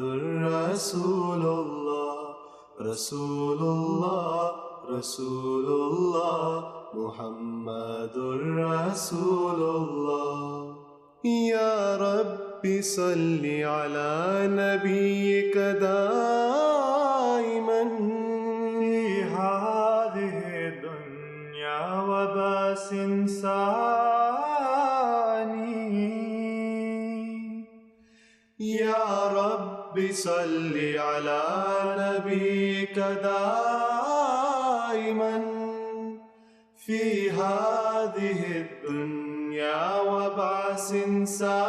Muhammadur Rasulullah, Rasulullah, Rasulullah, Muhammadur Rasulullah. Ya Rabbi salli ala nabiyyika daiman fi hadhihi dunya wa basin sani. Ya Rabbi salli ala nabiyyika daiman fi hadhihi dunya wa basin sani.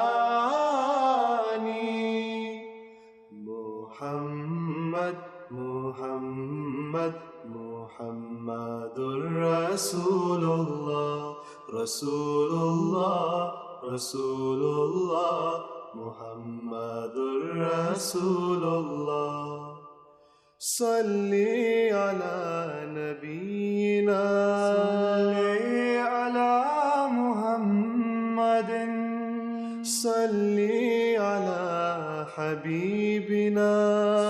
Muhammad, Muhammad, Muhammadur Rasulullah, Rasulullah, Rasulullah, Muhammadur Rasulullah. Salli ala nabiyyina, salli ala Muhammadin, salli ala habibina,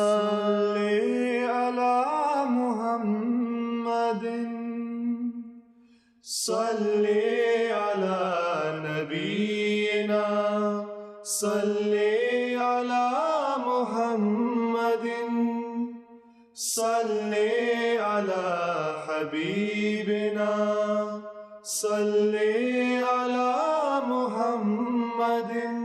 salli ala Muhammadin, salli ala nabiyyina, salli ala Muhammadin, salli ala habibina, salli ala Muhammadin.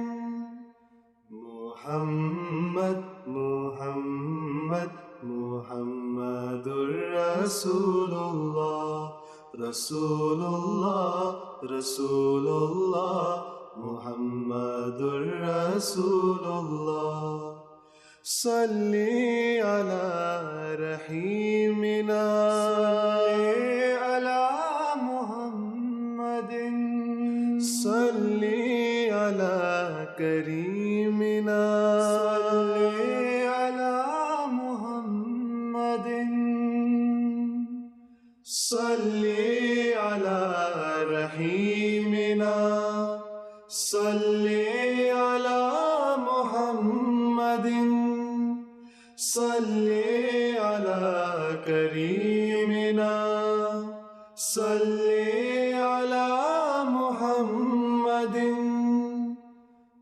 Muhammad, Muhammad, Muhammadur Rasulullah, Rasulullah, Rasulullah, Muhammadur Rasulullah. Salli ala rahimina, salli ala Muhammadin, salli ala karimina, salli ala Muhammadin, salli ala rahimina, salli ala Muhammadin, salli ala karimina, salli ala Muhammadin.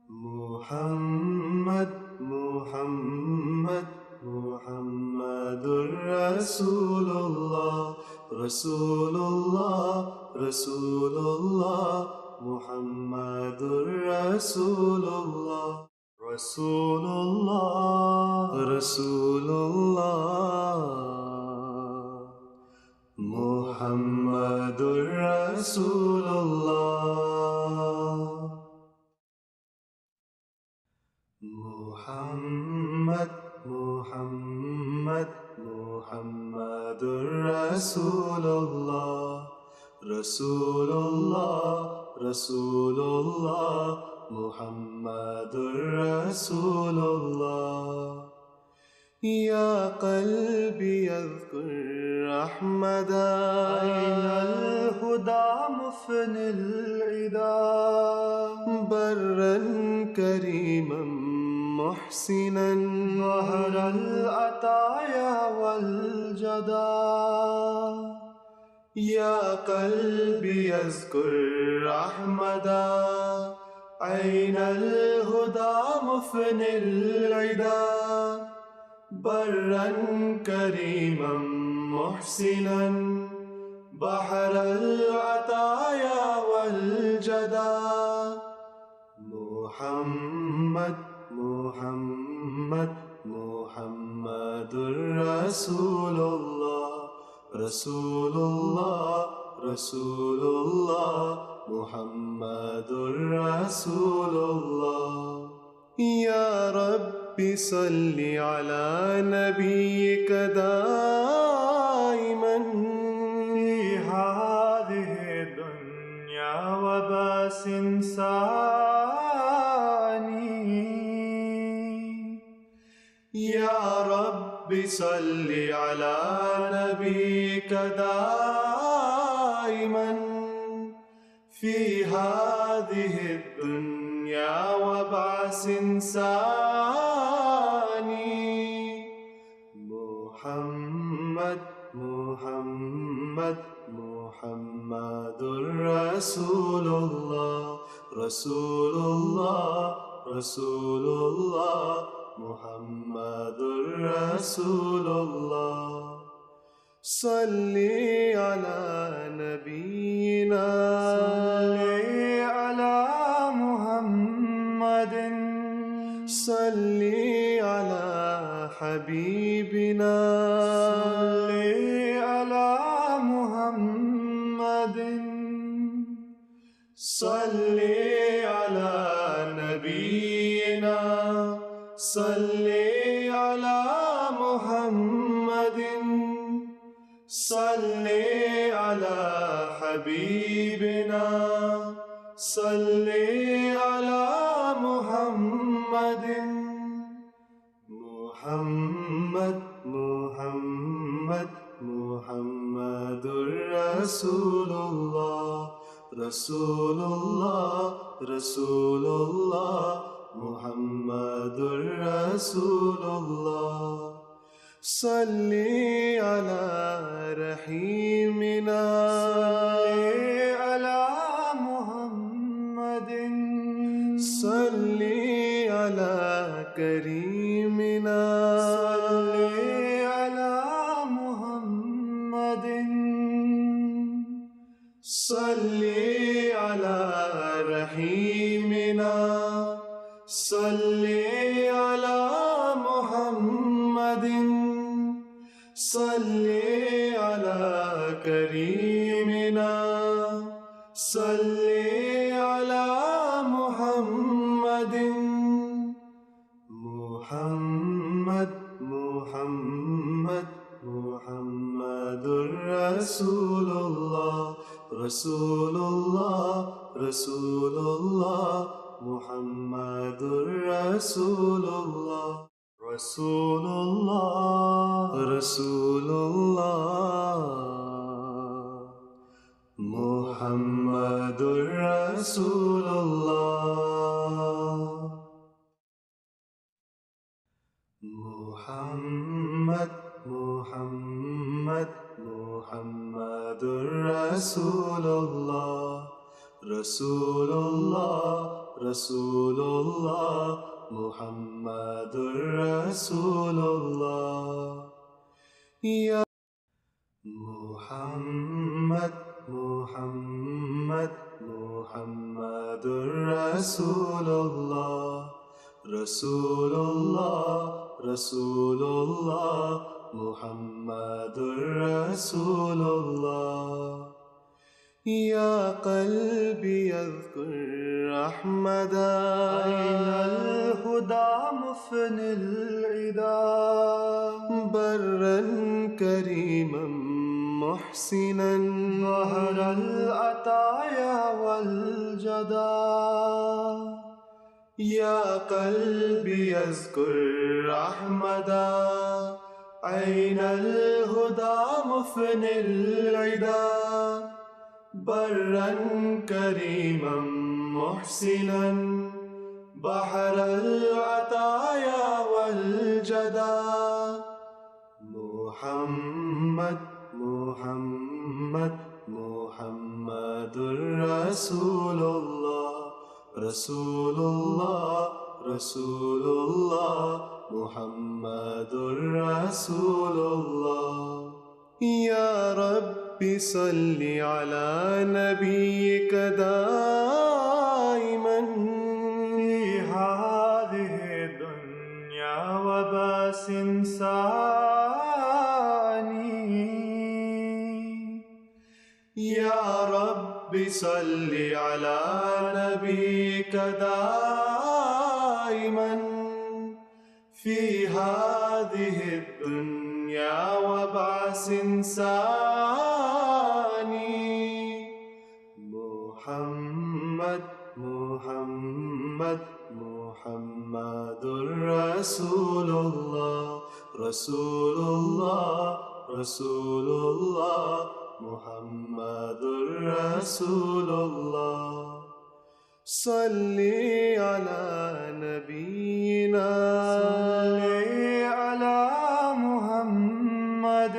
Muhammad, Muhammad, Muhammadur Rasulullah, Rasulullah, Rasulullah, Muhammadur Rasulullah, Rasulullah, Rasulullah, Muhammadur Rasulullah. Muhammad, Muhammad, Muhammadur Rasulullah, Rasulullah, Rasulullah, Muhammadur Rasulullah. Ya qalbi yadhkur Ahmada, aynal huda mufnil ida, barran kariman muhsinan, zahral ataya wal jada. Ya qalbi yadhkur Ahmada, aynal huda mufnil ida, barran kariman muhsinan, bahral ataya wal jada. Muhammad, Muhammad, Muhammadur Rasulullah, Rasulullah, Rasulullah, Muhammadur Rasulullah. Ya Rabbi salli ala nabiyyika daiman fi hadhihi dunya wa basin sani. Ya Rabbi salli ala nabiyyika daiman fi hadhihi dunya الدنيا وبعث ثاني. محمد محمد محمد رسول الله رسول الله رسول الله محمد رسول الله. صلي على نبينا صلي على محمد صلي على حبيبنا صلي على محمد صلي على نبينا صلي على محمد صلي على حبيبنا صلي على محمد. محمد محمد محمد رسول الله رسول الله رسول الله محمد رسول الله. صلي على رحيمنا صلي على محمد صلي على كريمنا صلي على محمد صلي على رحيمنا صلي على محمد صلي على كريمنا صلي على محمد. محمد محمد محمد رسول الله رسول الله رسول الله محمد رسول الله رسول الله رسول الله محمد رسول الله. محمد محمد محمد رسول الله رسول الله رسول الله محمد رسول الله. يا محمد محمد محمد رسول الله رسول الله رسول الله محمد رسول الله. يا قلبي يذكر أحمدا أين الهدى مفني العدا برا كريما محسنا ظهر العطايا والجدا. يا قلبي يذكر أحمدا أين الهدى مفني العدا برا كريما محسنا بحر العطايا والجدا. محمد محمد محمد رسول الله رسول الله رسول الله محمد رسول الله. يا ربي صل على نبيك دائما في هذه الدنيا وباس ثاني. يا ربي صل على نبيك دائما في هذه الدنيا وبعث ثاني. محمد محمد محمد رسول الله رسول الله رسول الله محمد رسول الله. صلي على نبينا صلي على محمد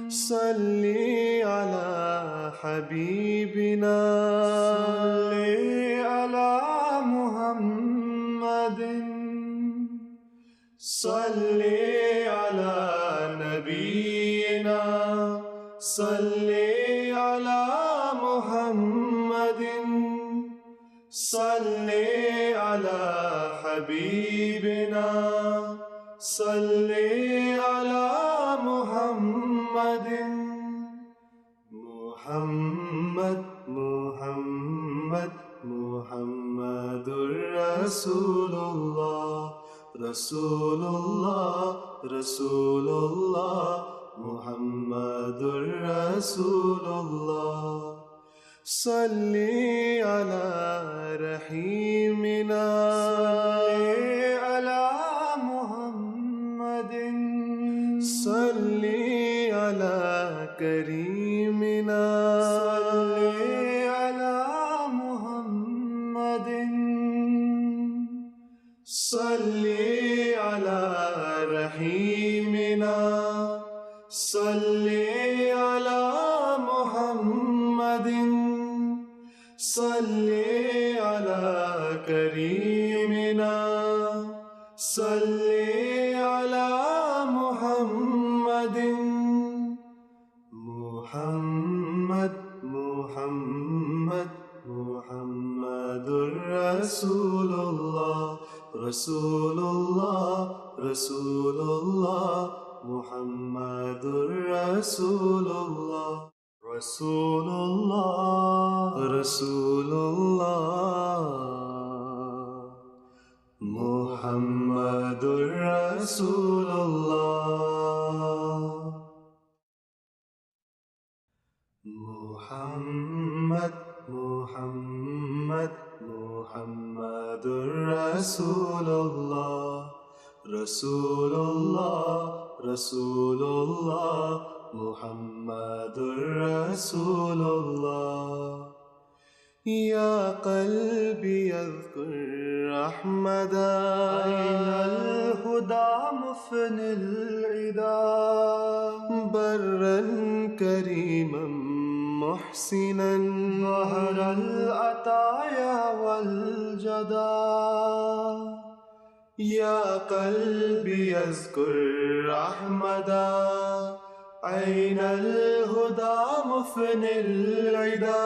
صلي على حبيبنا صلي على محمد صلي على نبينا صلي على محمد صلي على حبيبنا صلي على محمد محمد محمد محمد رسول الله رسول الله رسول الله محمد رسول الله صلي على رحيمنا صلي على محمد صلي على كريمنا صلي على محمد صلي على رحيمنا صلي على محمد صلي على كريمنا صلي على محمد محمد محمد محمد رسول الله رسول الله رسول الله محمد رسول الله رسول الله رسول الله محمد رسول الله محمد محمد محمد رسول الله رسول الله رسول الله محمد رسول الله يا قلبي اذكر أحمدا أين الهدى مفن العدا برا كريما محسنا ظهر العطايا والجدا يا قلبي اذكر أحمدا أين الهدى مفن العدا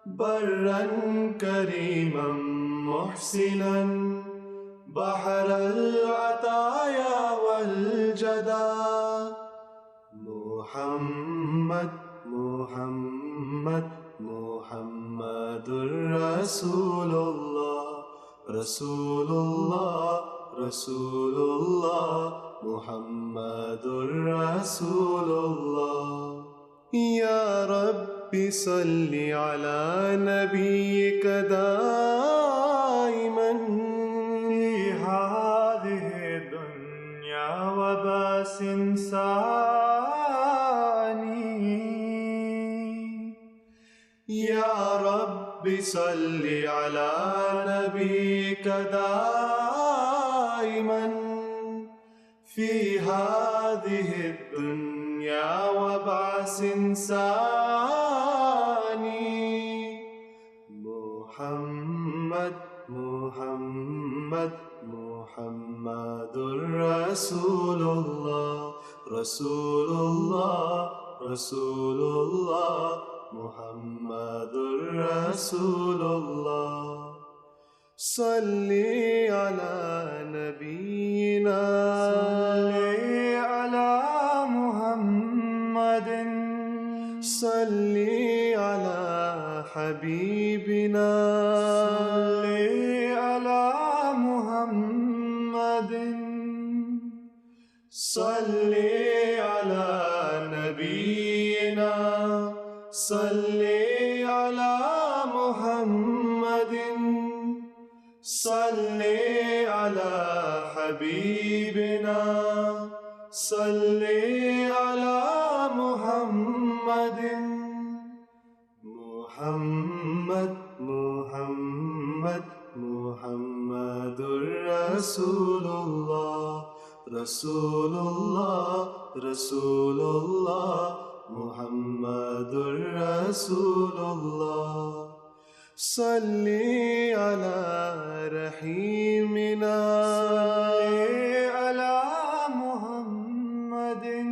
برا كريما محسنا بحر العطايا والجدا محمد محمد محمد رسول الله رسول الله رسول الله محمد رسول الله يا رب صل على نبيك دائما في هذه الدنيا وباس ثاني يا رب صل على نبيك دائما في هذه الدنيا وبعث ثاني محمد محمد محمد رسول الله رسول الله رسول الله محمد رسول الله صلي على نبينا صلي على محمد صلي على حبيبنا صلي على محمد صلي على نبينا صلي على محمد صلي على حبيبنا صلي على محمد محمد محمد Rasulullah, Rasulullah, Rasulullah, Muhammadur Rasulullah. Salli ala Rahimina, Salli ala Muhammadin,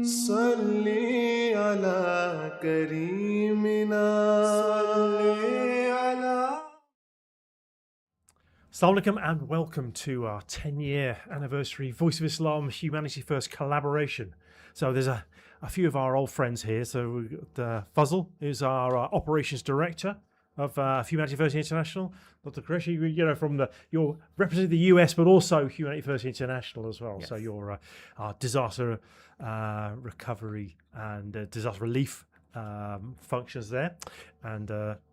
Salli ala Karimina, Salli ala. Assalamu alaikum and welcome to our 10-year anniversary Voice of Islam Humanity First collaboration. So there's a few of our old friends here. So we've got Fazl, who's our operations director of Humanity First International. Dr. Qureshi, you're representing the US, but also Humanity First International as well. Yes. So you're our disaster recovery and disaster relief functions there, and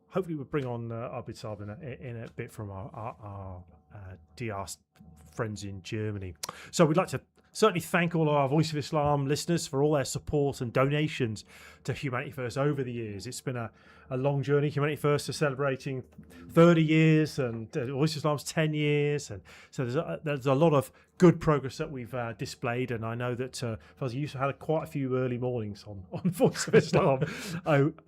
hopefully we'll bring on Abid Saab in a bit from our DR friends in Germany. So we'd like to certainly thank all of our Voice of Islam listeners for all their support and donations to Humanity First over the years. It's been a long journey. Humanity First is celebrating 30 years and Voice of Islam's 10 years. And so there's a lot of good progress that we've displayed. And I know that Fuzzy, you had quite a few early mornings on Voice of Islam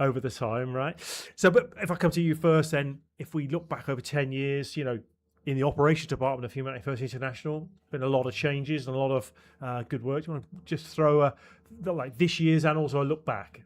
over the time, right? So, but if I come to you first, then if we look back over 10 years, in the operations department of Humanity First International, been a lot of changes and a lot of good work. Do you want to just throw like this year's and also a look back?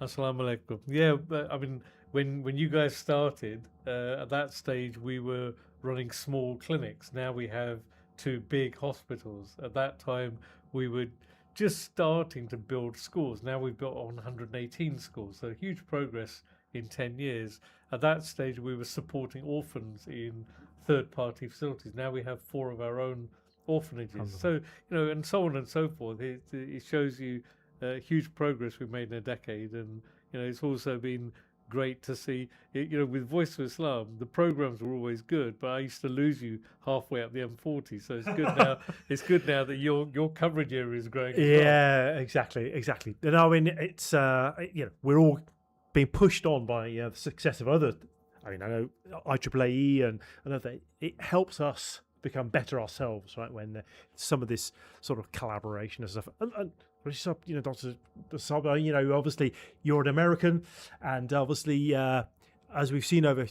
Assalamu alaikum. Yeah, I mean, when you guys started, at that stage we were running small clinics. Now we have 2 big hospitals. At that time we were just starting to build schools. Now we've got 118 schools, so huge progress in 10 years. At that stage we were supporting orphans in third-party facilities. Now we have 4 of our own orphanages. So, and so on and so forth. It shows you huge progress we've made in a decade. And, it's also been great to see, with Voice of Islam, the programs were always good, but I used to lose you halfway up the M40. So it's good now. It's good now that your coverage area is growing. Yeah, exactly. And I mean, it's, we're all being pushed on by the success of other. I mean, I know IEEE and other. It helps us become better ourselves, right? When some of this sort of collaboration and stuff. And Dr. Saba, obviously you're an American, and obviously as we've seen over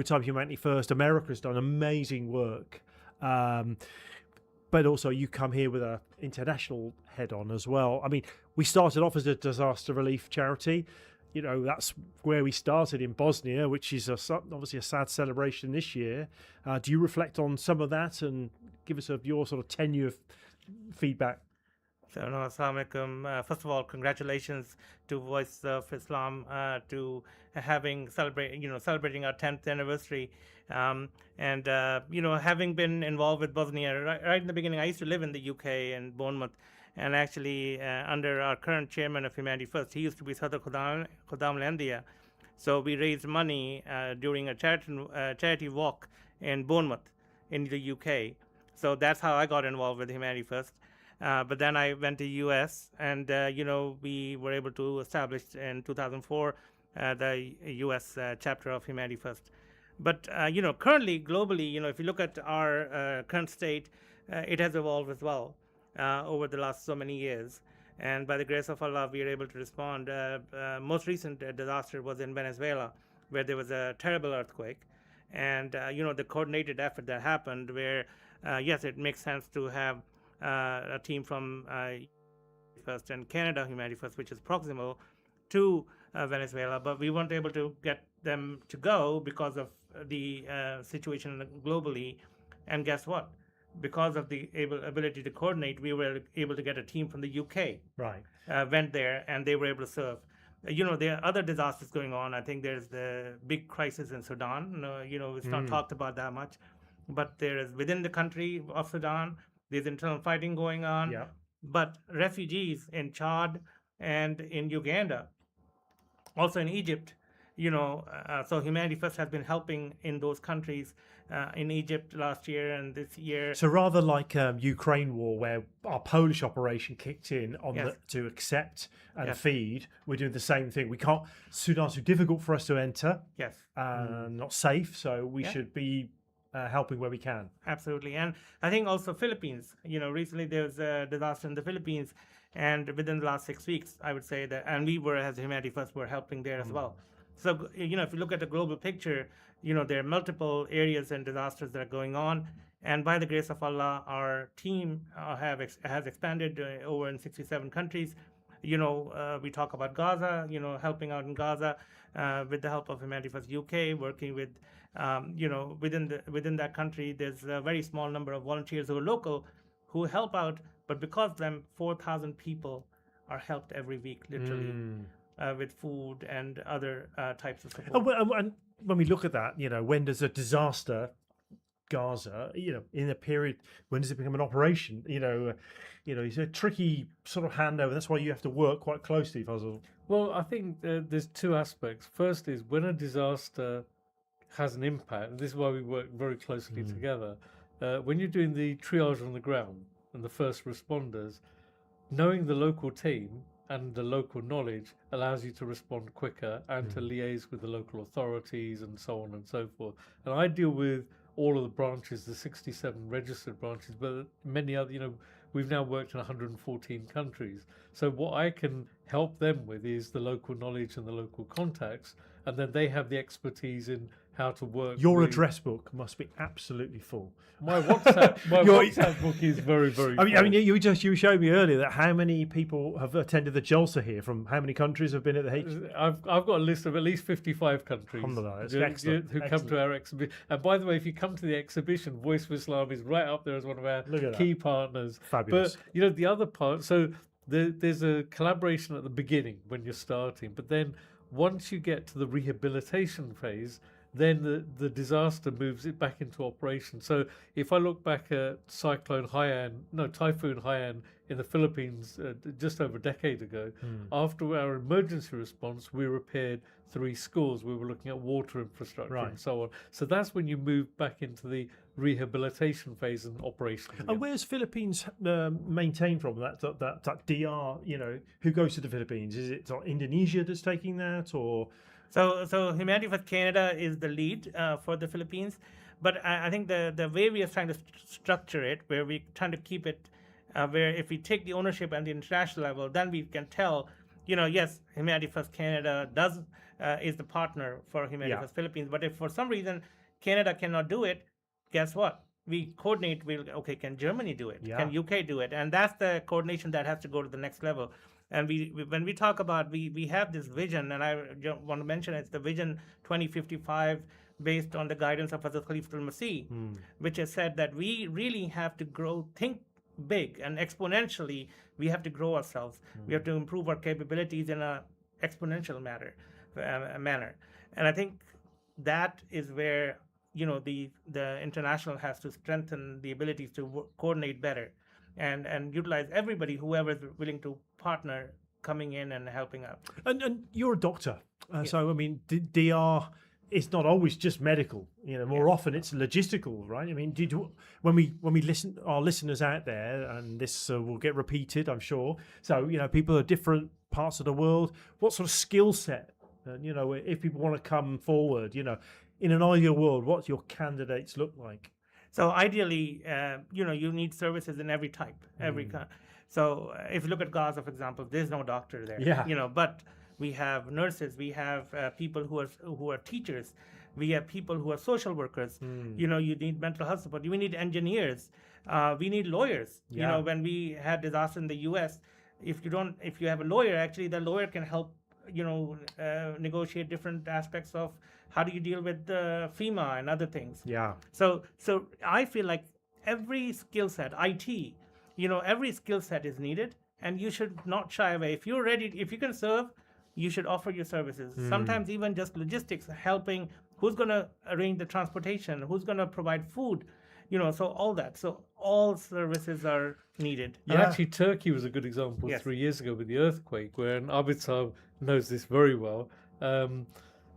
time, Humanity First, America has done amazing work. But also you come here with an international head on as well. I mean, we started off as a disaster relief charity. That's where we started in Bosnia, which is obviously a sad celebration this year. Do you reflect on some of that and give us your sort of tenure feedback? So, Assalamu alaikum. First of all, congratulations to Voice of Islam to celebrating our 10th anniversary. And having been involved with Bosnia right in the beginning, I used to live in the UK in Bournemouth. And actually, under our current chairman of Humanity First, he used to be Sadr Khodam Landia. So we raised money during a charity walk in Bournemouth in the UK. So that's how I got involved with Humanity First. But then I went to US, and we were able to establish in 2004 the US chapter of Humanity First. But currently, globally, if you look at our current state, it has evolved as well. Over the last so many years, and by the grace of Allah, we are able to respond. Most recent disaster was in Venezuela, where there was a terrible earthquake, and the coordinated effort that happened, where yes, it makes sense to have a team from First and Canada Humanity First, which is proximal to Venezuela, but we weren't able to get them to go because of the situation globally. And guess what? Because of the ability to coordinate, we were able to get a team from the UK. Right. Went there, and they were able to serve. There are other disasters going on. I think there's the big crisis in Sudan. It's not talked about that much. But there is, within the country of Sudan, there's internal fighting going on. Yeah. But refugees in Chad and in Uganda, also in Egypt, so Humanity First has been helping in those countries, in Egypt last year and this year. So rather like Ukraine war, where our Polish operation kicked in on Yes. to accept and Yes. feed, we're doing the same thing. We can't. Sudan's too difficult for us to enter. Yes. Not safe, so we Yeah. should be helping where we can. Absolutely. And I think also Philippines, recently there was a disaster in the Philippines, and within the last 6 weeks, I would say that, and we were, as Humanity First, were helping there as well. So, if you look at the global picture, there are multiple areas and disasters that are going on. And by the grace of Allah, our team has expanded over in 67 countries. We talk about Gaza, helping out in Gaza with the help of Humanity First UK, working with, within that country, there's a very small number of volunteers who are local who help out, but because of them, 4,000 people are helped every week, literally, with food and other types of support. And when we look at that, when there's a disaster, Gaza, in a period, when does it become an operation? It's a tricky sort of handover. That's why you have to work quite closely, Fazal. Well, I think there's two aspects. First is when a disaster has an impact, and this is why we work very closely together. When you're doing the triage on the ground and the first responders, knowing the local team and the local knowledge allows you to respond quicker and to liaise with the local authorities and so on and so forth. And I deal with all of the branches, the 67 registered branches, but many other, we've now worked in 114 countries. So what I can help them with is the local knowledge and the local contacts, and then they have the expertise in how to work. Your address book must be absolutely full. My WhatsApp book is very, very full. I mean, you showed me earlier that how many people have attended the Jalsa here from how many countries have been at the H? I've got a list of at least 55 countries excellent. who come to our exhibition. And by the way, if you come to the exhibition, Voice of Islam is right up there as one of our key partners. Fabulous. But the other part, so there's a collaboration at the beginning when you're starting, but then once you get to the rehabilitation phase, then the disaster moves it back into operation. So if I look back at Typhoon Haiyan in the Philippines just over a decade ago, after our emergency response, we repaired 3 schools. We were looking at water infrastructure and so on. So that's when you move back into the rehabilitation phase and operations. And where's Philippines maintained from? That DR, who goes to the Philippines? Is it Indonesia that's taking that, or? So Humanity First Canada is the lead for the Philippines, but I think the way we are trying to structure it, where we're trying to keep it, where if we take the ownership at the international level, then we can tell, yes, Humanity First Canada is the partner for Humanity First Philippines, but if for some reason Canada cannot do it, guess what? We coordinate. Can Germany do it? Can UK do it? And that's the coordination that has to go to the next level. And when we talk about, we have this vision, and I want to mention it's the Vision 2055 based on the guidance of Hazrat Khalifatul Masih, which has said that we really have to think big and exponentially. We have to grow ourselves. We have to improve our capabilities in an exponential manner. And I think that is where the international has to strengthen the abilities to coordinate better. And utilize everybody, whoever is willing to partner, coming in and helping out. And you're a doctor, so I mean, DR is not always just medical. More often it's logistical, right? I mean, when we listen, our listeners out there, and this will get repeated, I'm sure. So people are different parts of the world. What sort of skill set? If people want to come forward, in an ideal world, what your candidates look like? So ideally, you need services in every type, So if you look at Gaza, for example, there's no doctor there. But we have nurses, we have people who are teachers, we have people who are social workers. You need mental health support. We need engineers. We need lawyers. When we had disaster in the U.S., if you have a lawyer, actually the lawyer can help negotiate different aspects of how do you deal with FEMA and other things. So I feel like every skill set, IT, every skill set is needed, and you should not shy away. If you're ready, if you can serve, you should offer your services. Sometimes even just logistics, helping. Who's going to arrange the transportation? Who's going to provide food? So all that. So all services are needed. And actually, Turkey was a good example 3 years ago with the earthquake, where Abid Saab knows this very well.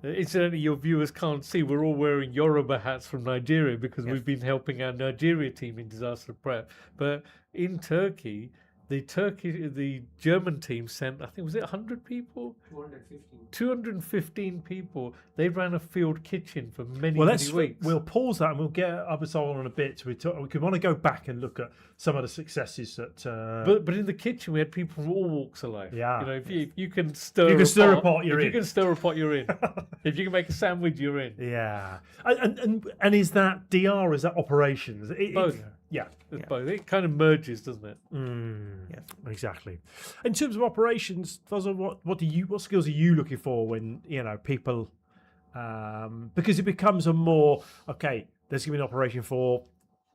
Incidentally, your viewers can't see, we're all wearing Yoruba hats from Nigeria because we've been helping our Nigeria team in disaster prep. But in Turkey, the German team sent, I think, was it 100 people? 215 people. They ran a field kitchen for many weeks. We'll pause that and we'll get Abisol on a bit. We want to go back and look at some of the successes that. But in the kitchen we had people from all walks of life. Yeah. You know, if you can stir a pot, you're in. If you can stir a pot, you're in. If you can make a sandwich, you're in. Yeah. And is that DR? Is that operations? Both. Yeah. It's both. It kind of merges, doesn't it? Yes. Exactly. In terms of operations, Fazal, what skills are you looking for when people, because it becomes a more okay. There's going to be an operation for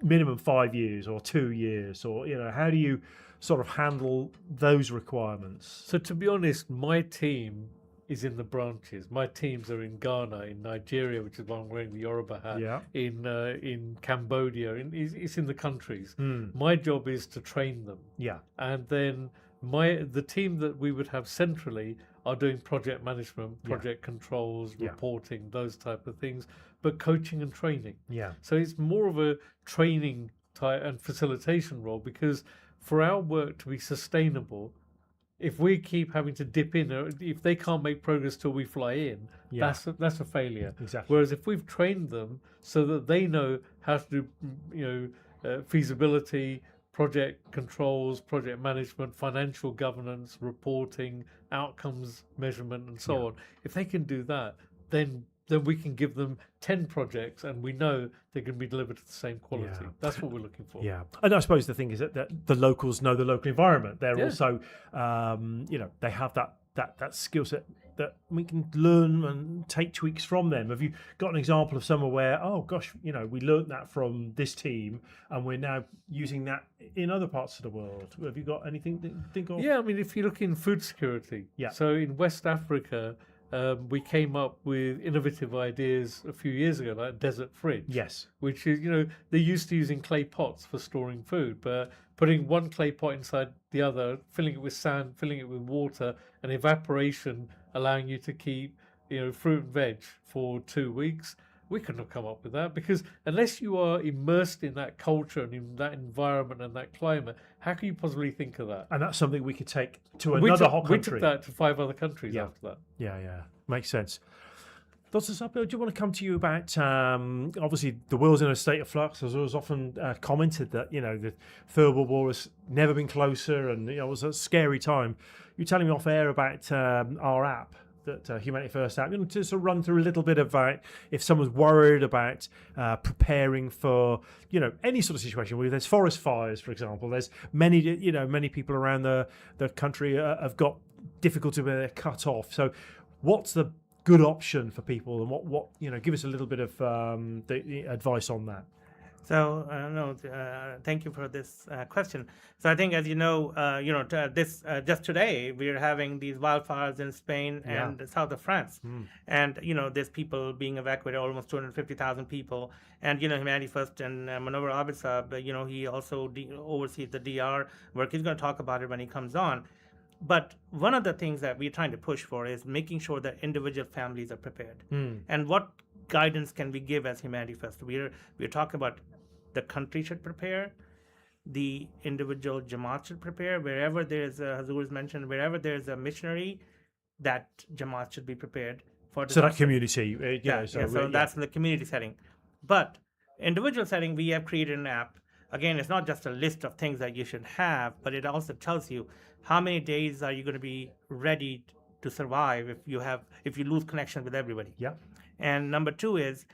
minimum 5 years or 2 years, or how do you sort of handle those requirements? So to be honest, my team is in the branches. My teams are in Ghana, in Nigeria, which is why I'm wearing the Yoruba hat. Yeah. In Cambodia, it's in the countries. Mm. My job is to train them. Yeah. And then the team that we would have centrally are doing project management, project controls, reporting, those type of things, but coaching and training. Yeah. So it's more of a training type and facilitation role, because for our work to be sustainable, if we keep having to dip in, or if they can't make progress till we fly in, that's a failure. Exactly. Whereas if we've trained them so that they know how to do, feasibility, project controls, project management, financial governance, reporting, outcomes measurement, and so on. If they can do that, then we can give them 10 projects and we know they can be delivered at the same quality. Yeah. That's what we're looking for. Yeah. And I suppose the thing is that the locals know the local environment. They're also, they have that skill set that we can learn and take tweaks from them. Have you got an example of somewhere where, oh gosh, we learned that from this team and we're now using that in other parts of the world? Have you got anything that you think of? Yeah, I mean, if you look in food security, so in West Africa, we came up with innovative ideas a few years ago, like desert fridge. Yes. Which is, they're used to using clay pots for storing food, but putting one clay pot inside the other, filling it with sand, filling it with water, and evaporation, allowing you to keep, fruit and veg for 2 weeks. We couldn't have come up with that, because unless you are immersed in that culture and in that environment and that climate, how can you possibly think of that? And that's something we could take to another hot country. We took that to 5 other countries after that. Yeah. Makes sense. Dr. Sapio, do you want to come to you about, obviously the world's in a state of flux. As was often commented that, the Third World War has never been closer, and it was a scary time. You're telling me off air about our app, that Humanity First app. You want to sort of run through a little bit about if someone's worried about preparing for, any sort of situation where there's forest fires, for example. There's many people around the country have got difficulty where they're cut off. So what's the good option for people, and what give us a little bit of the advice on that. So thank you for this question. So I think, as this just today we are having these wildfires in Spain and the south of France, and there's people being evacuated, almost 250,000 people, and Humanity First and Manohar Abid, he also oversees the DR work. He's going to talk about it when he comes on. But one of the things that we're trying to push for is making sure that individual families are prepared. And what guidance can we give as Humanity First? We're talking about the country should prepare, the individual Jamaat should prepare. Wherever there's Hazur has mentioned, wherever there's a missionary, that Jamaat should be prepared for. So that community, so that's in the community setting. But individual setting, we have created an app. Again, it's not just a list of things that you should have, but it also tells you how many days are you going to be ready to survive if you lose connection with everybody. Yeah. And number 2 is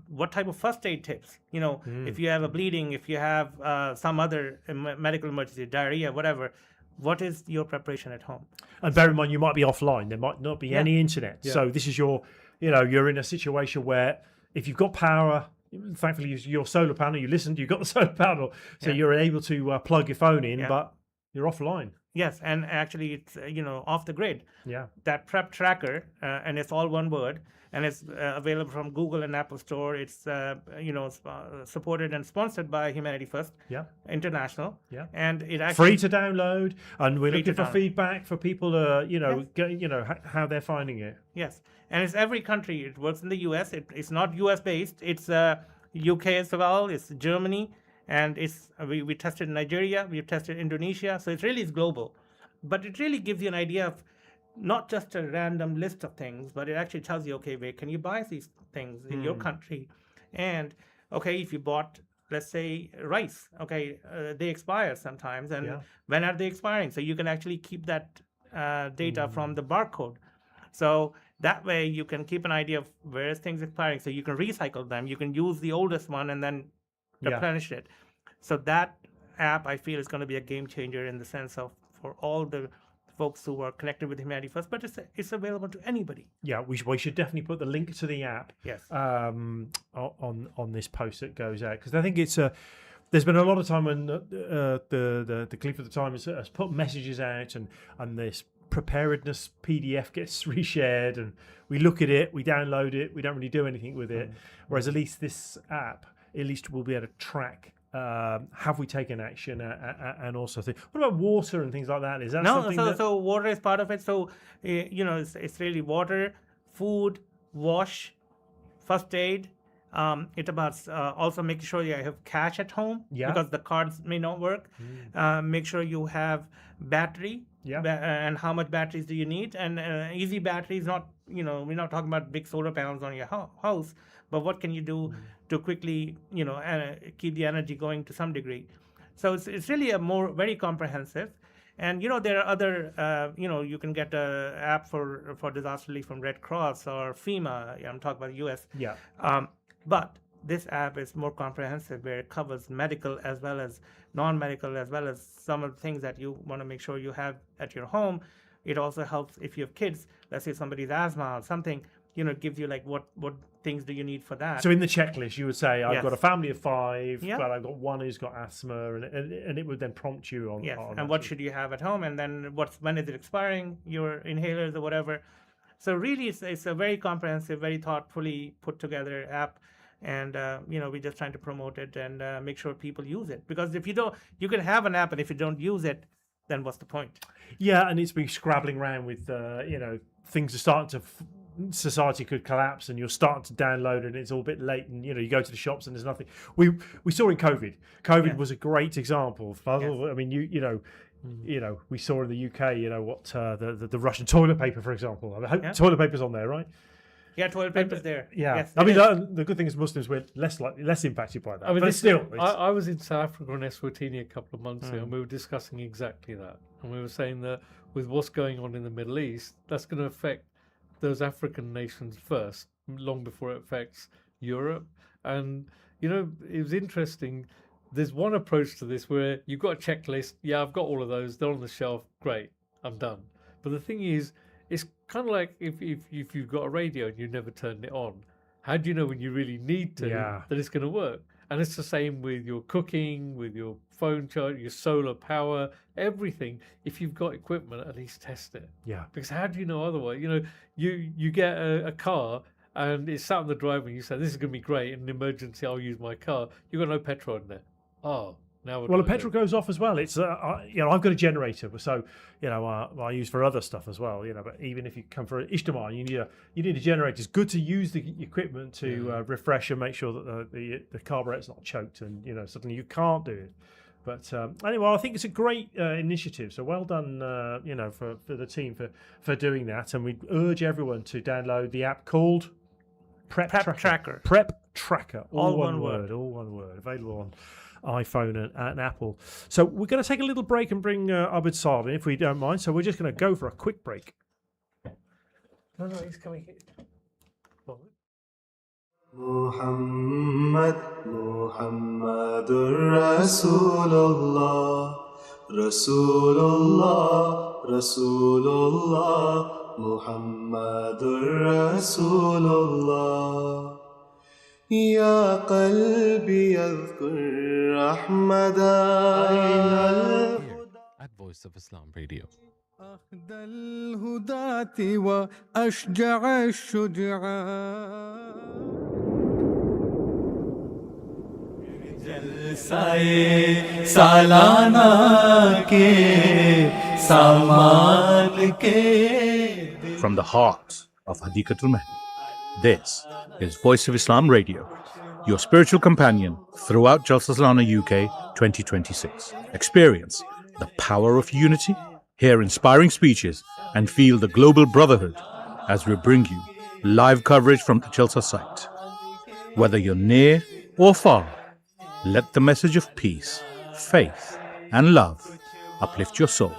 what type of first aid tips. If you have a bleeding, if you have some other medical emergency, diarrhea, whatever, what is your preparation at home? And bear in mind, you might be offline. There might not be any internet. Yeah. So this is you're in a situation where if you've got power, thankfully your solar panel, you've got the solar panel, so you're able to plug your phone in, but you're offline. Yes, and actually it's off the grid. Yeah. That prep tracker, and it's all one word, and it's available from Google and Apple Store. It's supported and sponsored by Humanity First International. Yeah. And it actually free to download, and we're looking for feedback for people how they're finding it. Yes, and it's every country. It works in the US. It's not US based. It's UK as well. It's Germany. and we tested in Nigeria, we've tested Indonesia, so it really is global. But it really gives you an idea of not just a random list of things, but it actually tells you, okay, where can you buy these things in your country? And okay, if you bought, let's say, rice, okay, they expire sometimes, and when are they expiring? So you can actually keep that data from the barcode. So that way you can keep an idea of where is things expiring. So you can recycle them. You can use the oldest one and then replenish it. So that app, I feel, is going to be a game changer in the sense of for all the folks who are connected with Humanity First, but it's available to anybody. Yeah, we should definitely put the link to the app on this post that goes out, because I think it's there's been a lot of time when the Khalifa at the time has put messages out, and this preparedness PDF gets reshared, and we look at it, we download it, we don't really do anything with it. Whereas at least this app, at least we'll be able to track have we taken action, and also think, what about water and things like that? Is that something so water is part of it. So it's really water, food, wash, first aid. It's about also making sure you have cash at home, because the cards may not work. Make sure you have battery, and how much batteries do you need? And easy batteries, not we're not talking about big solar panels on your house, but what can you do to quickly keep the energy going to some degree? So it's really a very comprehensive. And there are other you can get an app for disaster relief from Red Cross or FEMA. I'm talking about the US. But this app is more comprehensive, where it covers medical as well as non-medical, as well as some of the things that you want to make sure you have at your home. It also helps if you have kids. Let's say somebody's asthma or something, it gives you like what things do you need for that. So in the checklist, you would say, I've got a family of 5, but I've got one who's got asthma, and it would then prompt you on. And what should you have at home, and then when is it expiring, your inhalers or whatever. So really, it's a very comprehensive, very thoughtfully put together app. And we're just trying to promote it and make sure people use it, because if you don't, you can have an app, and if you don't use it, then what's the point? Yeah, and it's been scrabbling around with things are starting to. Society could collapse, and you're starting to download, and it's all a bit late, and you go to the shops and there's nothing. We saw in COVID was a great example. I mean, we saw in the UK, what the Russian toilet paper, for example. I hope toilet paper's on there, right? Yeah, toilet paper's there. Yeah, yes, I mean, the good thing is Muslims were less impacted by that. I mean, but still, I was in South Africa and Eswatini a couple of months ago, and we were discussing exactly that. And we were saying that with what's going on in the Middle East, that's going to affect those African nations first, long before it affects Europe. And it was interesting. There's one approach to this where you've got a checklist. Yeah, I've got all of those. They're on the shelf. Great, I'm done. But the thing is, it's kind of like if you've got a radio and you never turned it on, how do you know when you really need to that it's going to work? And it's the same with your cooking, with your phone charge, your solar power, everything. If you've got equipment, at least test it. Yeah. Because how do you know otherwise? You get a car and it's sat on the driveway, and you say, this is going to be great. In an emergency, I'll use my car. You've got no petrol in there. Oh, now the petrol goes off as well. It's I've got a generator, so I use for other stuff as well. But even if you come for Ijtima, you need a generator. It's good to use the equipment to refresh and make sure that the carburetor's not choked, and suddenly you can't do it. But anyway, I think it's a great initiative. So well done, for the team for doing that. And we urge everyone to download the app called Prep Tracker. Prep Tracker. All one word. All one word. Available on iPhone and Apple. So we're going to take a little break and bring Abid Saab in, if we don't mind. So we're just going to go for a quick break. No, he's coming here. Muhammadur Rasulullah, Rasulullah, Rasulullah, Muhammadur Rasulullah. Ya qalbi yadhkur Ahmada. At Voice of Islam Radio. أخدى الهداة وأشجع الشجعان जलसाए सालाना के सामान के. From the heart of Hadeeqatul Mahdi, this is Voice of Islam Radio. your spiritual companion throughout Jalsa Salana UK 2026. Experience the power of unity, hear inspiring speeches, and feel the global brotherhood as we bring you live coverage from the Jalsa site. Whether you're near or far, let the message of peace, faith, and love uplift your soul.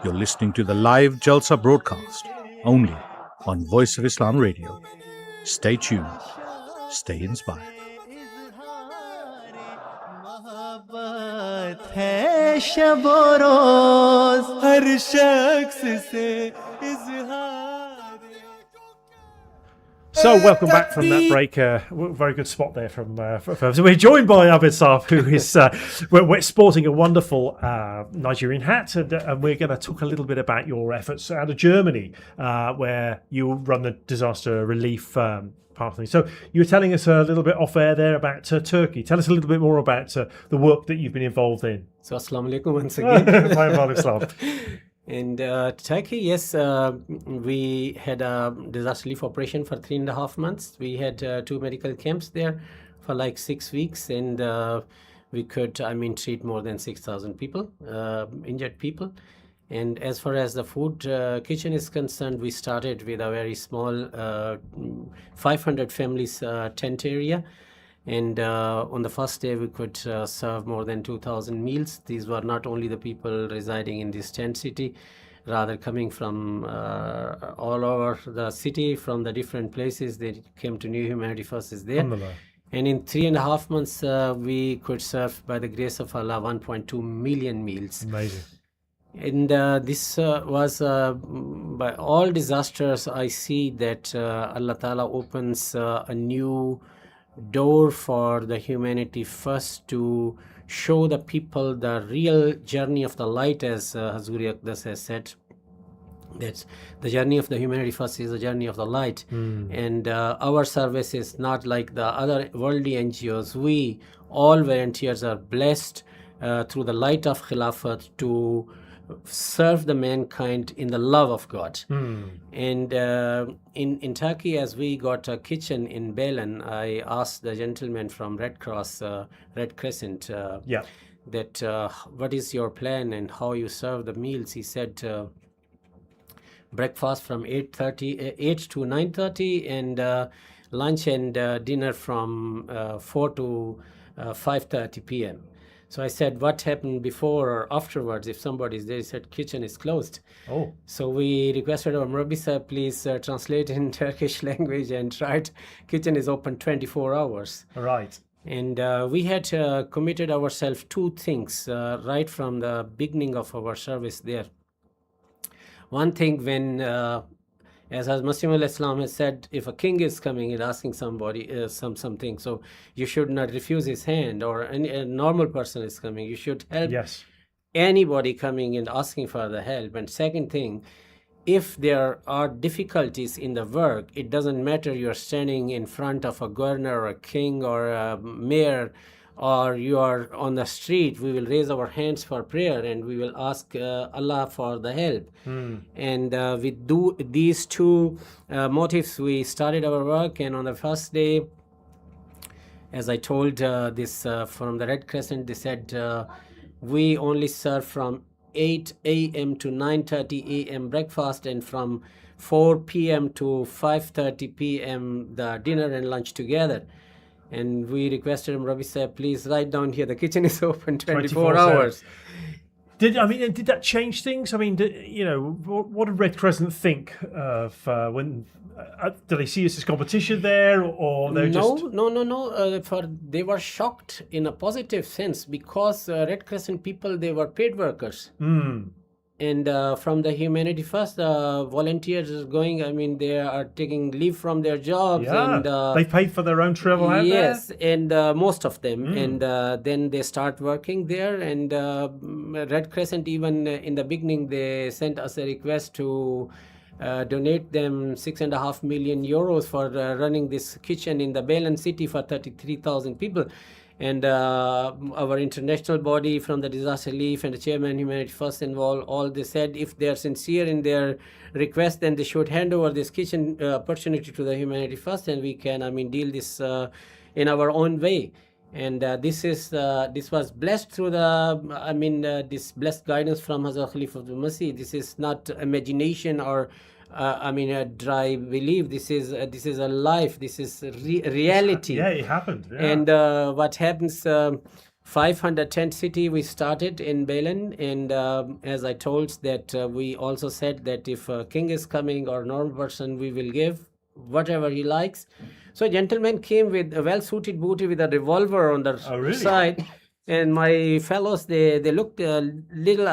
You're listening to the live Jalsa broadcast only on Voice of Islam Radio. Stay tuned. Stay inspired. है शब रोज हर शख्स से So, welcome back from that break. Very good spot there from. So we're joined by Abid Saab, who is we're sporting a wonderful Nigerian hat, and we're going to talk a little bit about your efforts out of Germany, where you run the disaster relief part of things. So, you were telling us a little bit off air there about Turkey. Tell us a little bit more about the work that you've been involved in. So, Assalamu alaikum once again. And Turkey, yes, we had a disaster relief operation for 3.5 months. We had 2 medical camps there for like 6 weeks, and we could, treat more than 6,000 people, injured people. And as far as the food kitchen is concerned, we started with a very small 500 families tent area. And on the first day, we could serve more than 2,000 meals. These were not only the people residing in this tent city, rather coming from all over the city, from the different places. They came to New Humanity First is there. And in 3.5 months, we could serve, by the grace of Allah, 1.2 million meals. Amazing. And this was, by all disasters, I see that Allah Ta'ala opens a new door for the humanity first to show the people the real journey of the light, as Hazuri Akdas has said, that the journey of the humanity first is the journey of the light. And our service is not like the other worldly NGOs. We all volunteers are blessed through the light of Khilafat to serve the mankind in the love of God. And in Turkey, as we got a kitchen in Belen, I asked the gentleman from Red Cross, Red Crescent, that what is your plan and how you serve the meals. He said breakfast from 8 to 9:30, and lunch and dinner from 4 to 5:30 p.m. So I said, what happened before or afterwards? If somebody is there, he said, kitchen is closed. Oh. So we requested our Murabi sir, please translate in Turkish language and tried. Kitchen is open 24 hours. Right. And we had committed ourselves 2 things right from the beginning of our service there. One thing, when as Masih al-Islam has said, if a king is coming and asking somebody something, so you should not refuse his hand, or a normal person is coming, you should help anybody coming and asking for the help. And second thing, if there are difficulties in the work, it doesn't matter you're standing in front of a governor or a king or a mayor, or you are on the street, we will raise our hands for prayer and we will ask Allah for the help. And with these 2 motives, we started our work. And on the first day, as I told this from the Red Crescent, they said we only serve from 8 a.m. to 9:30 a.m. breakfast, and from 4 p.m. to 5:30 p.m. the dinner and lunch together. And we requested him, Rabbi said, please write down here, the kitchen is open 24 hours. Did that change things? I mean, what did Red Crescent think of when? Did they see us as competition there, or they just... No. They were shocked in a positive sense, because Red Crescent people, they were paid workers. And from the Humanity First, volunteers is going, they are taking leave from their jobs. Yeah, and they paid for their own travel out there? Yes, and most of them. And then they start working there. And Red Crescent, even in the beginning, they sent us a request to donate them 6.5 million euros for running this kitchen in the Belen city for 33,000 people. And our international body from the disaster relief and the chairman Humanity First involved, all they said, if they are sincere in their request, then they should hand over this kitchen opportunity to the Humanity First, and we can deal this in our own way. And this was blessed through this blessed guidance from Hazrat Khalifatul Masih. This is not imagination or a dry belief. This is a life. This is reality. Yeah, it happened. Yeah. And what happens? 510 city we started in Belen, and as I told that we also said that if a king is coming or normal person, we will give whatever he likes. So a gentleman came with a well-suited booty with a revolver on the side, and my fellows they looked a little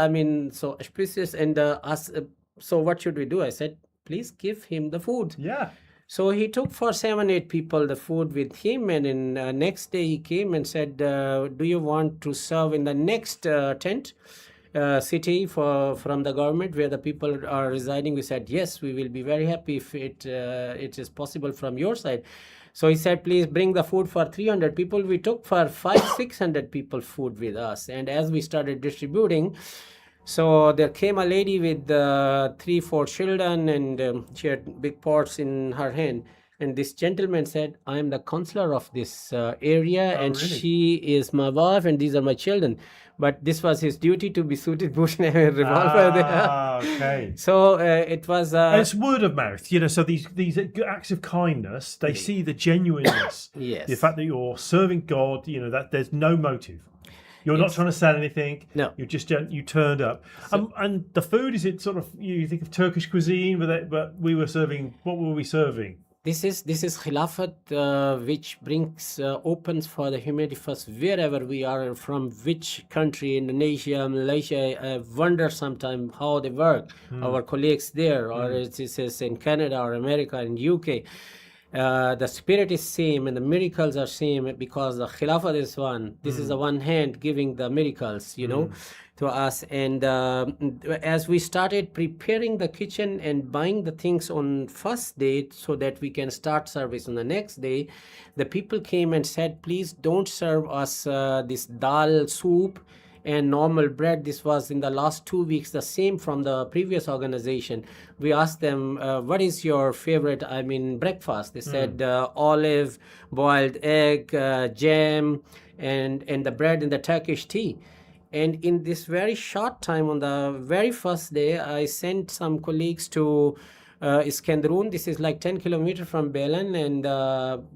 so auspicious and asked, so what should we do? I said, please give him the food. Yeah. So he took for 7-8 people the food with him, and in next day he came and said, do you want to serve in the next tent city from the government where the people are residing? We said, yes, we will be very happy if it is possible from your side. So he said, please bring the food for 300 people. We took for 500-600 people food with us, and as we started distributing, so there came a lady with 3-4 children, and she had big pots in her hand. And this gentleman said, I am the counselor of this area, and she is my wife, and these are my children. But this was his duty to be suited bush and a revolver there. Okay. So it was... and it's word of mouth, so these acts of kindness, they see the genuineness. Yes. The fact that you're serving God, that there's no motive. You're not trying to sell anything. No. You turned up. And the food, is it sort of, you think of Turkish cuisine, but we were serving, what were we serving? This is Khilafat, which brings opens for the humanity first wherever we are, from which country, Indonesia, Malaysia. I wonder sometimes how they work. Our colleagues there, or it is in Canada or America and UK. The spirit is same and the miracles are same, because the Khilafat is one. This is the one hand giving the miracles, to us. And as we started preparing the kitchen and buying the things on first day so that we can start service on the next day, the people came and said, please don't serve us this dal soup and normal bread. This was in the last 2 weeks, the same from the previous organization. We asked them, what is your favorite, breakfast? They said olive, boiled egg, jam, and the bread and the Turkish tea. And in this very short time, on the very first day, I sent some colleagues to Iskenderun. This is like 10 kilometers from Belen, and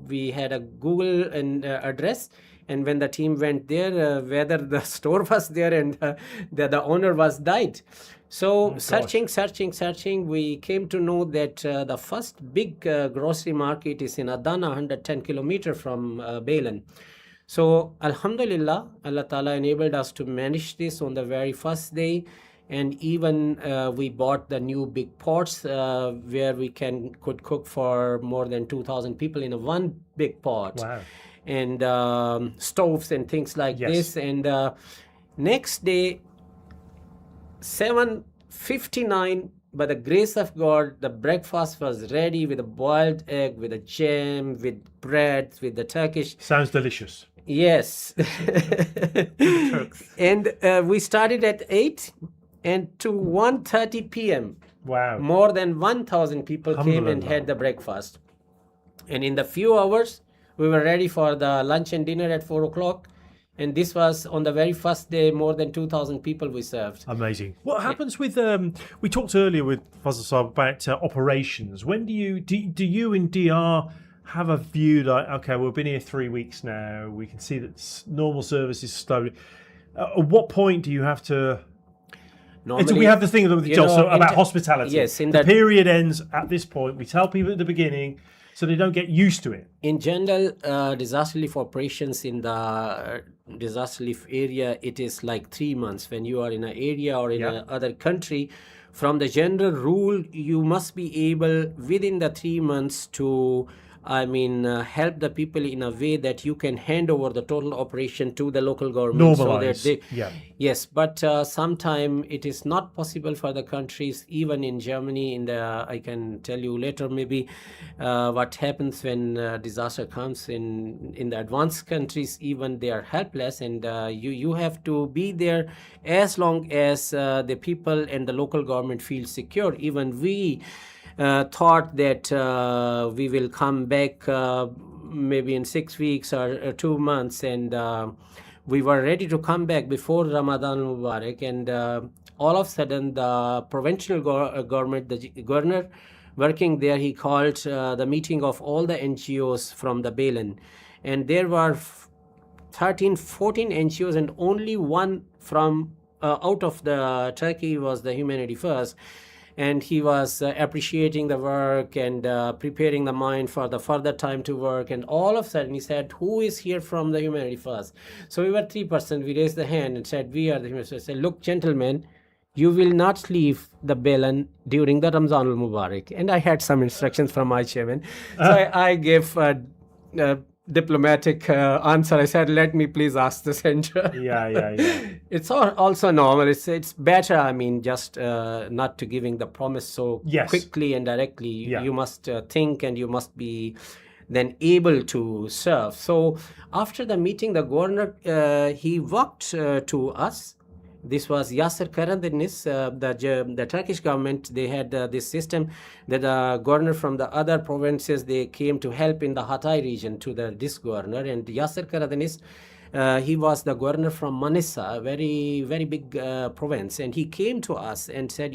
we had a Google address. And when the team went there, whether the store was there and the owner was died. So searching, we came to know that the first big grocery market is in Adana, 110 kilometers from Belen. So Alhamdulillah, Allah Ta'ala enabled us to manage this on the very first day. And even we bought the new big pots where we could cook for more than 2,000 people in one big pot. Wow. And stoves and things like this. And next day, 7:59, by the grace of God, the breakfast was ready with a boiled egg, with a jam, with bread, with the Turkish. Sounds delicious. Yes. And we started at 8, and to 1:30 p.m. Wow. More than 1,000 people came and had the breakfast. And in the few hours, we were ready for the lunch and dinner at 4 o'clock. And this was on the very first day, more than 2,000 people we served. Amazing. What happens with, we talked earlier with Fazl Saab about operations. When do you in DR have a view like, okay, we've been here 3 weeks now, we can see that normal service is slowly. At what point do you have to... Normally, we have the thing with Jalsa about hospitality. Yes. The period ends at this point. We tell people at the beginning so they don't get used to it. In general, disaster relief operations in the disaster relief area, it is like 3 months. When you are in an area or in another country, from the general rule, you must be able within the 3 months to help the people in a way that you can hand over the total operation to the local government. Normalize. So that yes, but sometimes it is not possible for the countries, even in Germany, I can tell you later maybe what happens when disaster comes in the advanced countries. Even they are helpless, and you have to be there as long as the people and the local government feel secure. Even we thought that we will come back maybe in 6 weeks or 2 months, and we were ready to come back before Ramadan Mubarak, and all of a sudden the provincial government, the governor working there, he called the meeting of all the NGOs from the Belen, and there were 13, 14 NGOs, and only one from out of the Turkey was the Humanity First. And he was appreciating the work and preparing the mind for the further time to work. And all of a sudden he said, who is here from the Humanity First? So we were 3%. We raised the hand and said, we are the Humanity First. I said, look, gentlemen, you will not leave the Belen during the Ramzan al-Mubarak. And I had some instructions from my chairman. So I gave diplomatic answer. I said, let me please ask the center. Yeah. It's also normal. It's better, I mean, just not to giving the promise so quickly and directly. You must think, and you must be then able to serve. So after the meeting, the governor, he walked to us. This was Yasser Karadenis, the Turkish government. They had this system that the governor from the other provinces, they came to help in the Hatay region to this governor. And Yasser Karadenis, he was the governor from Manisa, a very, very big province. And he came to us and said,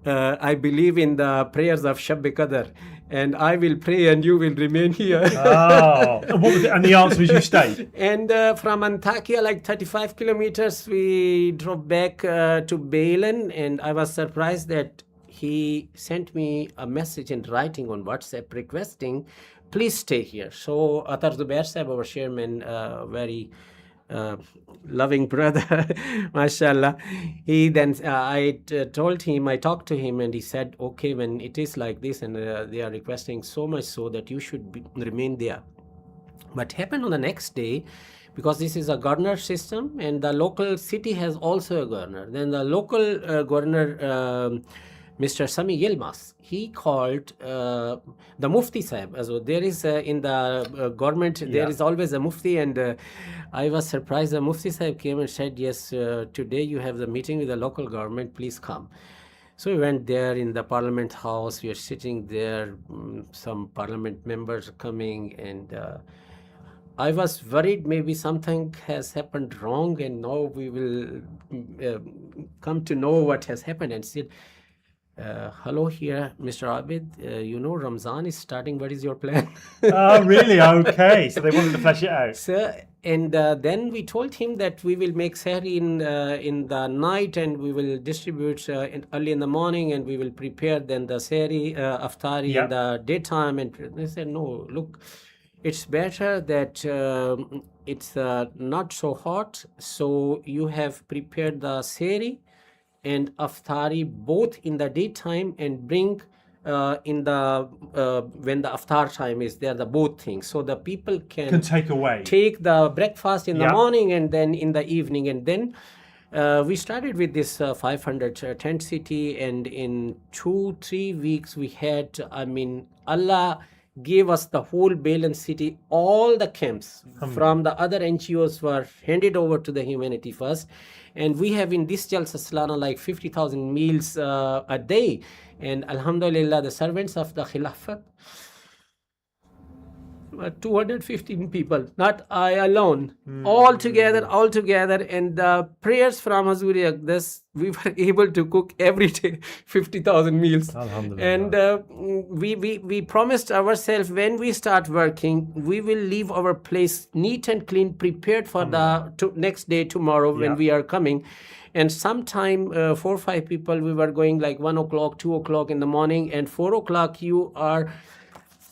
I believe in the prayers of Shab-e Qadr, and I will pray and you will remain here. Oh, and what was it? And the answer was you stayed. And from Antakya, like 35 kilometers, we drove back to Belen, and I was surprised that he sent me a message in writing on WhatsApp requesting, please stay here. So Atar Zubair Sahib, our chairman, very loving brother, mashallah. He then, I told him, I talked to him, and he said, okay, when it is like this, and they are requesting so much so that you should remain there. But happened on the next day, because this is a governor system, and the local city has also a governor. Then the local governor, Mr. Sami Yilmaz, he called the Mufti Sahib. So there is in the government, there is always a Mufti, and I was surprised. The Mufti Sahib came and said, yes, today you have the meeting with the local government, please come. So we went there in the Parliament House. We are sitting there, some Parliament members are coming, and I was worried maybe something has happened wrong, and now we will come to know what has happened. And said, hello here, Mr. Abid, Ramzan is starting. What is your plan? Oh, really? Okay. So they wanted to flesh it out. So, and then we told him that we will make sehri in the night, and we will distribute early in the morning, and we will prepare then the sehri, aftari in the daytime. And they said, no, look, it's better that it's not so hot. So you have prepared the sehri and aftari both in the daytime, and bring in the when the aftar time is there, the both things, so the people can take the breakfast in the morning and then in the evening. And then we started with this 500 tent city, and in 2-3 weeks we had, Allah gave us the whole Belen city. All the camps from the other NGOs were handed over to the Humanity First, and we have in this Jalsa Salana like 50,000 meals a day. And Alhamdulillah, the servants of the Khilafat, 215 people, not I alone, all together, and the prayers from Hazuri Aqdas, we were able to cook every day 50,000 meals. And we promised ourselves, when we start working, we will leave our place neat and clean, prepared for the next day, tomorrow, when we are coming. And sometime 4 or 5 people, we were going like 1 o'clock, 2 o'clock in the morning, and 4 o'clock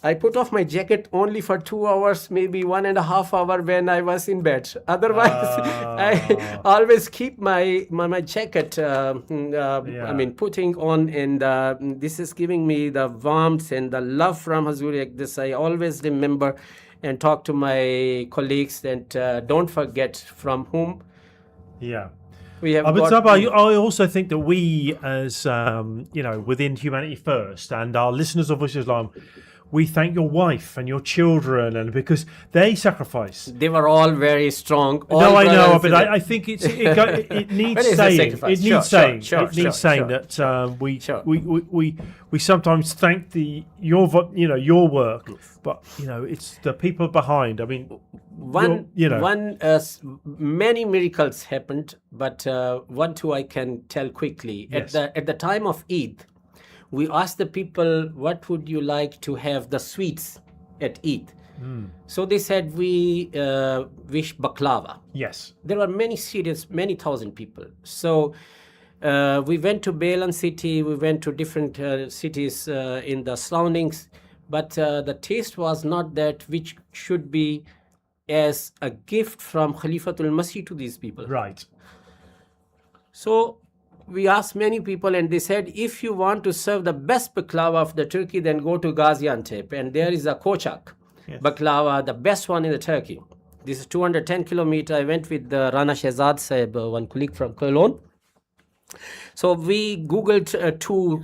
I put off my jacket only for 2 hours, maybe 1.5 hours when I was in bed. Otherwise, I always keep my jacket, putting on, and this is giving me the warmth and the love from Hazuri Aqdas. I always remember and talk to my colleagues that don't forget from whom. We have I also think that we, as within Humanity First and our listeners of Voice of Islam, we thank your wife and your children, and because they sacrifice. They were all very strong. All No, I know, brothers but in I think it needs But it's a saying. sacrifice. It needs Sure, saying. sure, It needs sure, saying sure, that Sure. we sometimes thank your work, but it's the people behind. I mean, many miracles happened, but two I can tell quickly. Yes. At the time of Eid, we asked the people, what would you like to have the sweets at Eid? So they said, we wish baklava. Yes. There were many thousand people. So we went to Beilan city, we went to different cities in the surroundings, but the taste was not that which should be as a gift from Khalifatul Masih to these people. Right. So we asked many people, and they said, if you want to serve the best baklava of the Turkey, then go to Gaziantep, and there is a Kochak baklava, the best one in the Turkey. This is 210 kilometers. I went with Rana Shehzad Sahib, one colleague from Cologne. So we Googled two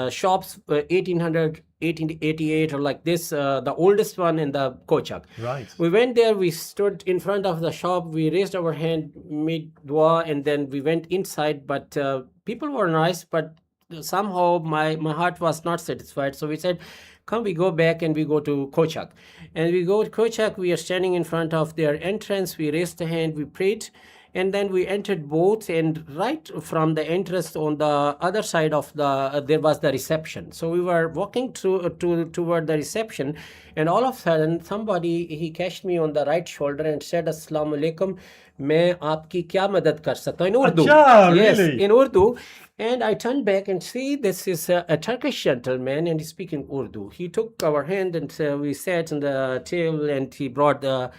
shops, 1888 or like this, the oldest one in the Kochak. Right. We went there, we stood in front of the shop, we raised our hand, made dua, and then we went inside. But people were nice, but somehow my heart was not satisfied. So we said, come, we go back and we go to Kochak. And we go to Kochak, we are standing in front of their entrance, we raised the hand, we prayed. And then we entered both, and right from the entrance on the other side of there was the reception. So we were walking toward the reception, and all of a sudden somebody, he catched me on the right shoulder and said, Assalamu alaikum, मैं आपकी क्या मदद कर सकता हूँ, in Urdu. Yes, really? in Urdu. And I turned back and see this is a Turkish gentleman, and he's speaking Urdu. He took our hand, and we sat on the table, and he brought the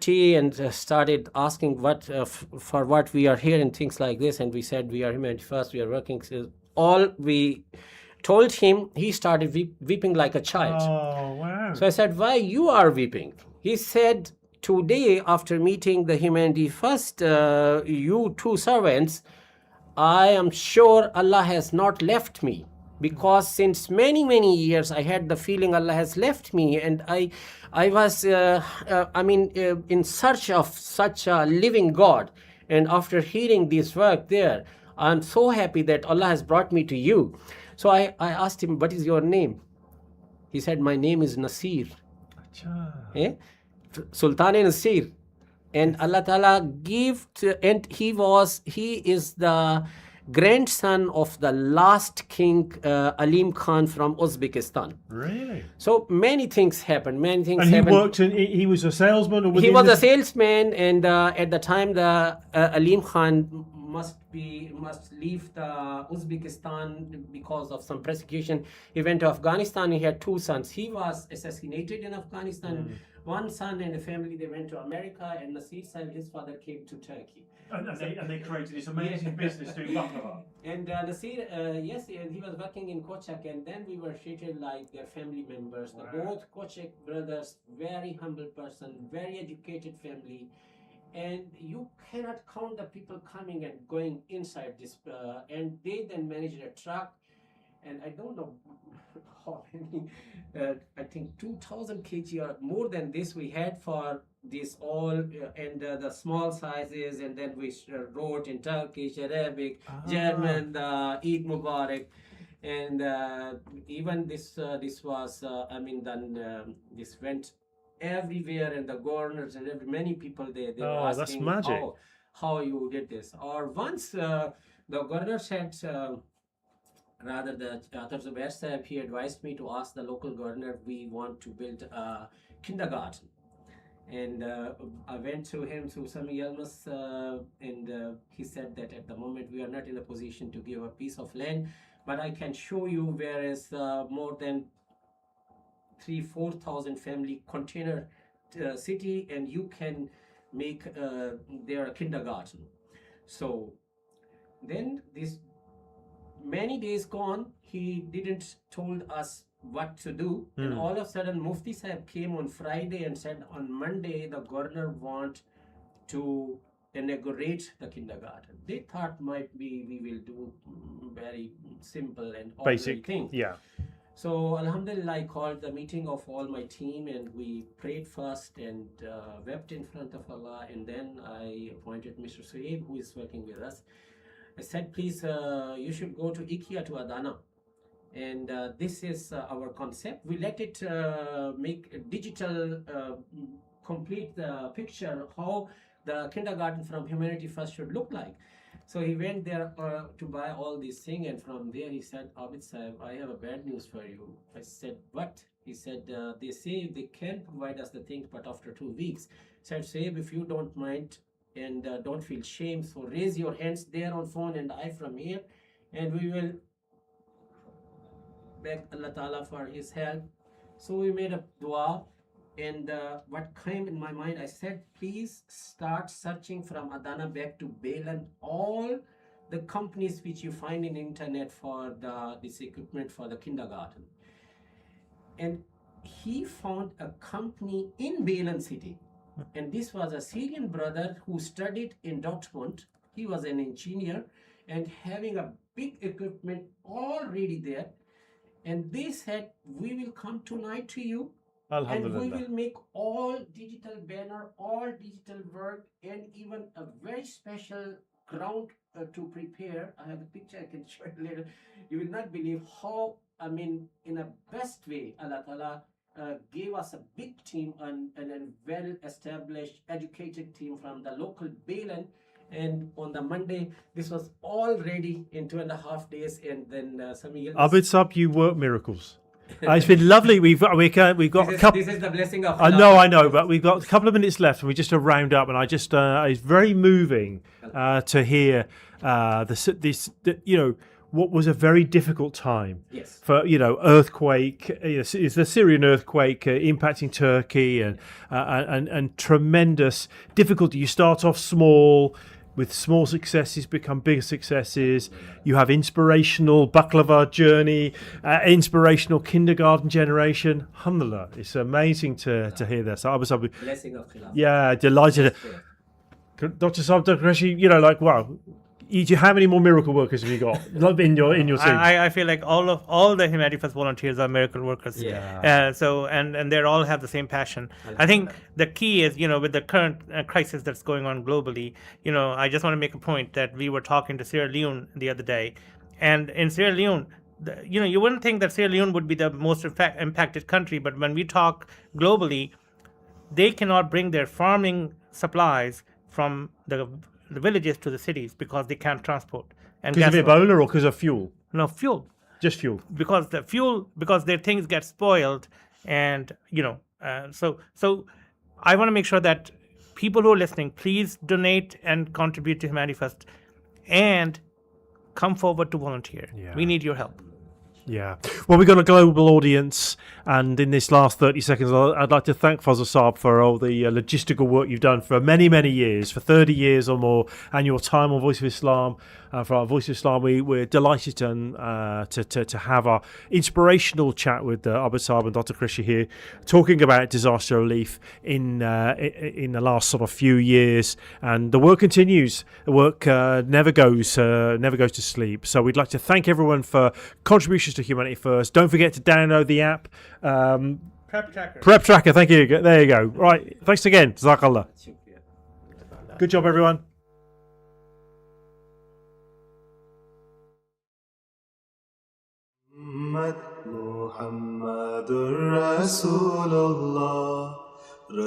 tea and started asking for what we are here and things like this. And we said, we are humanity first, we are working. So all we told him, he started weeping like a child. Oh, wow. So I said, why you are weeping? He said, today, after meeting the humanity first, you two servants, I am sure Allah has not left me, because since many years I had the feeling Allah has left me, and I was in search of such a living God. And after hearing this work there, I'm so happy that Allah has brought me to you. So I asked him, what is your name? He said, my name is Nasir. Sultan Nasir. And Allah Ta'ala gave and he is the grandson of the last king, Alim Khan from Uzbekistan. Really? So many things happened. And he worked in, he was a salesman? Or he was a salesman, and at the time the Alim Khan must leave the Uzbekistan because of some persecution. He went to Afghanistan. He had two sons. He was assassinated in Afghanistan. One son and a family, they went to America, and Nasir Sahib, his father, came to Turkey. And they created this amazing business doing baklava. And Nasir, yes, he was working in Kochak, and then we were treated like their family members. Wow. Both Kochak brothers, very humble person, very educated family. And you cannot count the people coming and going inside this. And they then managed a truck. And I don't know how many, I think 2,000 kg or more than this we had for this all, and the small sizes, and then we wrote in Turkish, Arabic, German, Eid Mubarak, and even this was, this went everywhere, and the governors and many people they were asking, that's magic. How you did this. Or once the governor said, rather the Atar Zubair Sahib, he advised me to ask the local governor, we want to build a kindergarten. And I went to him through Sami Yalmas, and he said that at the moment we are not in a position to give a piece of land, but I can show you where is more than 3,000-4,000 family container city, and you can make their kindergarten. So then this many days gone, he didn't told us what to do, and all of a sudden Mufti Sahib came on Friday and said on Monday the governor want to inaugurate the kindergarten. They thought might be we will do very simple and basic thing. Yeah. So Alhamdulillah, I called the meeting of all my team and we prayed first and wept in front of Allah, and then I appointed Mr. Suhaib, who is working with us. I said, please, you should go to IKEA to Adana, and this is our concept. We let it make a digital complete the picture how the kindergarten from Humanity First should look like. So he went there to buy all these things, and from there he said, Abid Sahib, I have a bad news for you. I said, what? He said, they say they can provide us the things, but after 2 weeks. I said, Sahib, if you don't mind and don't feel shame, so raise your hands there on phone and I from here, and we will beg Allah Ta'ala for his help. So we made a dua, and what came in my mind, I said, please start searching from Adana back to Belan, all the companies which you find in internet for this equipment for the kindergarten. And he found a company in Belan city, and this was a Syrian brother who studied in Dortmund. He was an engineer and having a big equipment already there. And they said, we will come tonight to you, and we will make all digital banner, all digital work, and even a very special ground to prepare. I have a picture I can show you later. You will not believe how, I mean, in a best way, Allah Ta'ala gave us a big team and a well-established, educated team from the local Belan. And on the Monday, this was all ready in 2.5 days, and then some years. Abid Sab, you work miracles. It's been lovely. We've got a couple. This is the blessing of I know, but we've got a couple of minutes left, and we just to round up. And I just it's very moving to hear what was a very difficult time. Yes. For earthquake, it's the Syrian earthquake impacting Turkey, and tremendous difficulty. You start off small. With small successes become bigger successes. You have inspirational baklava journey, inspirational kindergarten generation. Alhamdulillah, it's amazing to hear that. So blessing of Khilaf. Yeah, delighted. Dr. Saab, Dr. Qureshi, wow. How many more miracle workers have you got in your team? I feel like all the Humanity First volunteers are miracle workers. Yeah. And they all have the same passion. I think the key is, with the current crisis that's going on globally, I just want to make a point that we were talking to Sierra Leone the other day, and in Sierra Leone, you wouldn't think that Sierra Leone would be the most impacted country, but when we talk globally, they cannot bring their farming supplies from the villages to the cities because they can't transport. And because of Ebola or because of fuel? No, fuel. Just fuel. Because their things get spoiled, and so I want to make sure that people who are listening, please donate and contribute to Humanity First, and come forward to volunteer. Yeah. We need your help. Yeah. Well, we've got a global audience, and in this last 30 seconds, I'd like to thank Fazl Saab for all the logistical work you've done for many, many years, for 30 years or more, and your time on Voice of Islam. For our Voice of Islam, we're delighted to have our inspirational chat with Abid Saab and Dr. Qureshi here, talking about disaster relief in the last sort of few years, and the work continues. The work never goes to sleep. So we'd like to thank everyone for contributions to Humanity First. Don't forget to download the app. Prep Tracker. Thank you. There you go. Right. Thanks again. Jazakallah. Good job, everyone. Muhammadur Rasulullah.